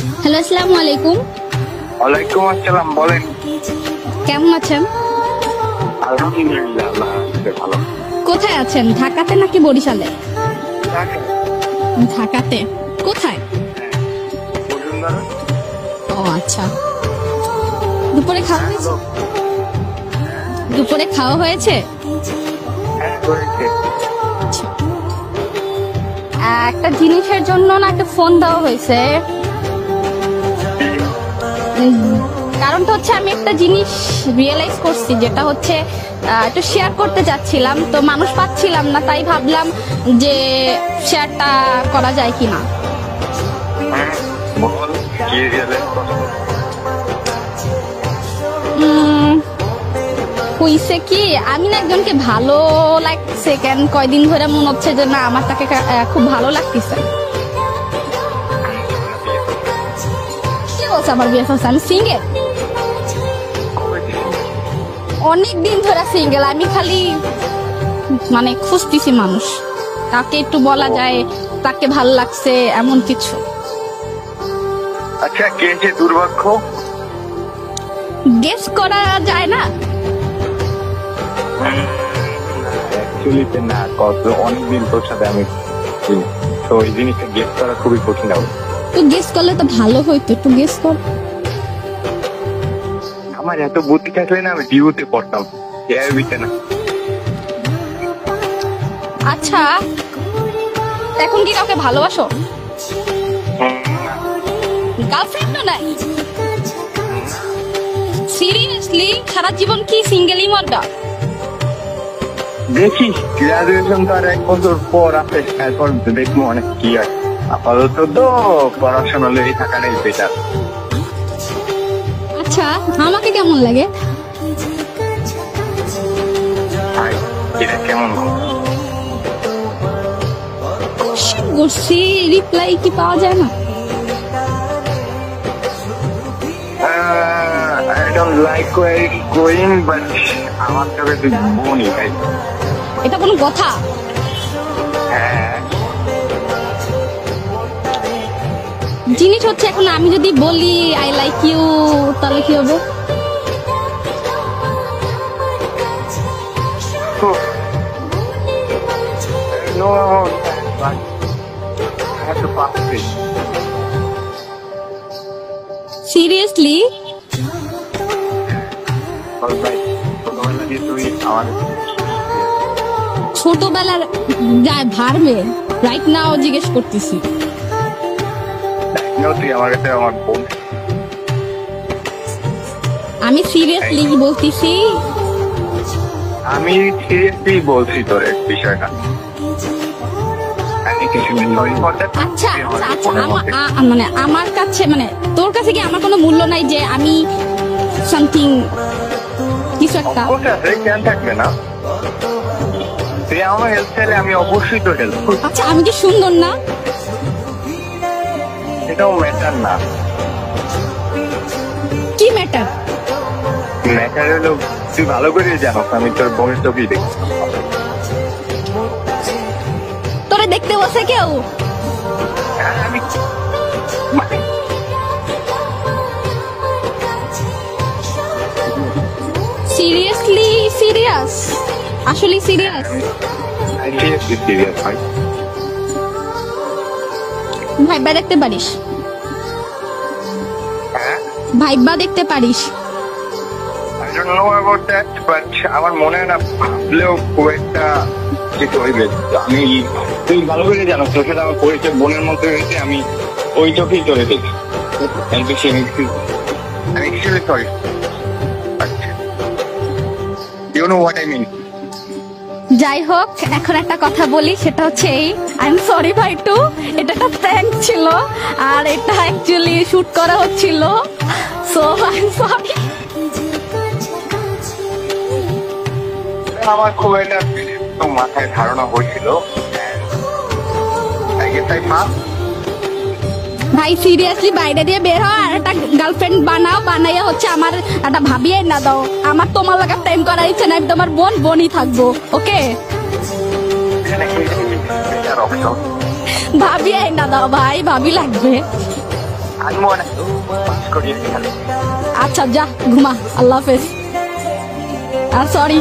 Hello, আসসালামু আলাইকুম। ওয়ালাইকুম আসসালাম, বলেন। কেমন আছেন? আলহামদুলিল্লাহ, আল্লাহ হাফেজ, ভালো। কোথায় আছেন, ঢাকাতে নাকি বরিশালে? ঢাকা। ঢাকাতে কোথায়? বসুন্ধরা। ও আচ্ছা, দুপুরে খাওয়া হয়েছে? দুপুরে খাওয়া হয়েছে? হ্যাঁ, হয়েছে। আচ্ছা। একটা জিনিসের জন্য না একটা ফোন দেওয়া হয়েছে। কারণটা হচ্ছে আমি একটা জিনিস রিয়েলাইজ করছি, যেটা হচ্ছে একটু শেয়ার করতে চাচ্ছিলাম, তো মানুষ পাচ্ছিলাম না, তাই ভাবলাম যে শেয়ারটা করা যায় কিনা। হ্যাঁ, বল, কি রিয়েলাইজ করছো? হইছে কি, আমি না একজনকে ভালো লাগছে, কেন কয়দিন ধরে মনে হচ্ছে যে না আমার তাকে খুব ভালো লাগতেছে। কি বলছে আমার বিয়ে হচ্ছে? আমি সিঙ্গেল, অনেক দিন ধরে সিঙ্গেল। আমি খালি মানে খুঁজতেছি মানুষ, তাকে একটু বলা যায় তাকে ভাল লাগছে এমন কিছু। আচ্ছা, কে যে দুর্ভাগ্য? গেস করা যায় না? অ্যাকচুয়ালি না, কত অনেকদিন তোর সাথে আমি, তো এই জিনিসটা গেস করা খুবই কঠিন হবে। তো গেস করলে তো ভালো হইতো, একটু গেস কর। আমার এত বুদ্ধি থাকলে না আমি ডিউতে পড়তাম, এআইবিতে না। আচ্ছা, এখন কি কাউকে ভালোবাসো? গার্লফ্রেন্ডও নাই? সিরিয়াসলি সারা জীবন কি সিঙ্গেলই মরবা? দেখি, গ্রাজুয়েশন তো আর 1 বছর পর আছে, তারপর দেখবো অনেক কি হয়। আপাতত তো পড়াশোনা লেগে থাকাটাই বেটার। আচ্ছা, আমাকে কেমন লাগে? এটা কেমন? করছি, রিপ্লাই কি পাওয়া যায় না? I don't like where it's going, but আমার কাছে তুই বোনই ভাই। এটা কোনো কথা? হ্যাঁ, জিনিস হচ্ছে এখন আমি যদি বলি আই লাইক ইউ, তাহলে কি হবে? no, but I have to pass it. Seriously? All right, ছোটবেলা দিয়ে তুই আমার ছোটবেলার যায় ভারবে, রাইট নাও জিজ্ঞেস করতেছি। তুই আমার কাছে আমার বোন। আমি সিরিয়াসলি বলতেছি। আমি সিরিয়াসলি বলছি তোর এই বিষয়টা। আমি কিছু সরি ফর দ্যাট। আচ্ছা আচ্ছা আচ্ছা, মানে আমার কাছে, মানে তোর কাছে কি আমার কোনো মূল্য নাই যে আমি সামথিং কিছু একটা? কেন থাকবে না? তুই আমার হেল্প চাইলে আমি অবশ্যই তো হেল্প করব। আচ্ছা, আমি কি সুন্দর না? এটাও ম্যাটার না। কি ম্যাটার? ম্যাটার হলো তুই ভালো করে জানোস আমি তোর বোনের ছবি দেখি। তোরে দেখতে বসে কেউ? আমি সিরিয়াসলি সিরিয়াস? আসলে সিরিয়াস? সিরিয়াসলি সিরিয়াস ভাই। ভাইবা দেখতে পারিস? হ্যাঁ, ভাইবা দেখতে পারিস? I don't know about that, but আমার মনে হয় না ভাবলেও খুব একটা কিছু হইবে। আমি তুই ভালো করে জানো তোর সাথে আমার পরিচয় বোনের মধ্যে হয়েছে, আমি ওই চোখেই চলে দেখি। আমি actually sorry. You know what I mean? যাই হোক, এখন একটা কথা বলি, সেটা হচ্ছে এই, আই এম সরি ভাই টু, এটা একটা প্র্যাঙ্ক ছিল আর এটা অ্যাকচুয়ালি শুট করা হচ্ছিল, সো আই এম সরি। আমার খুব একটা মাথায় ধারণা হয়েছিল। ভাই সিরিয়াসলি বাইরে দিয়ে বের হয় আর একটা গার্লফ্রেন্ড বানাও, বানাইয়া হচ্ছে আমার একটা ভাবিয়ে না দাও। আমার তোমার লাগা প্রেম করার ইচ্ছে নাই, তোমার বোন বোনই থাকবো, ওকে? ভাবিয়ে না দাও ভাই, ভাবি লাগবে। আমি মনে পাস করিয়ে গেল। আচ্ছা যা ঘুমা, আল্লাহ হাফেজ। আর সরি।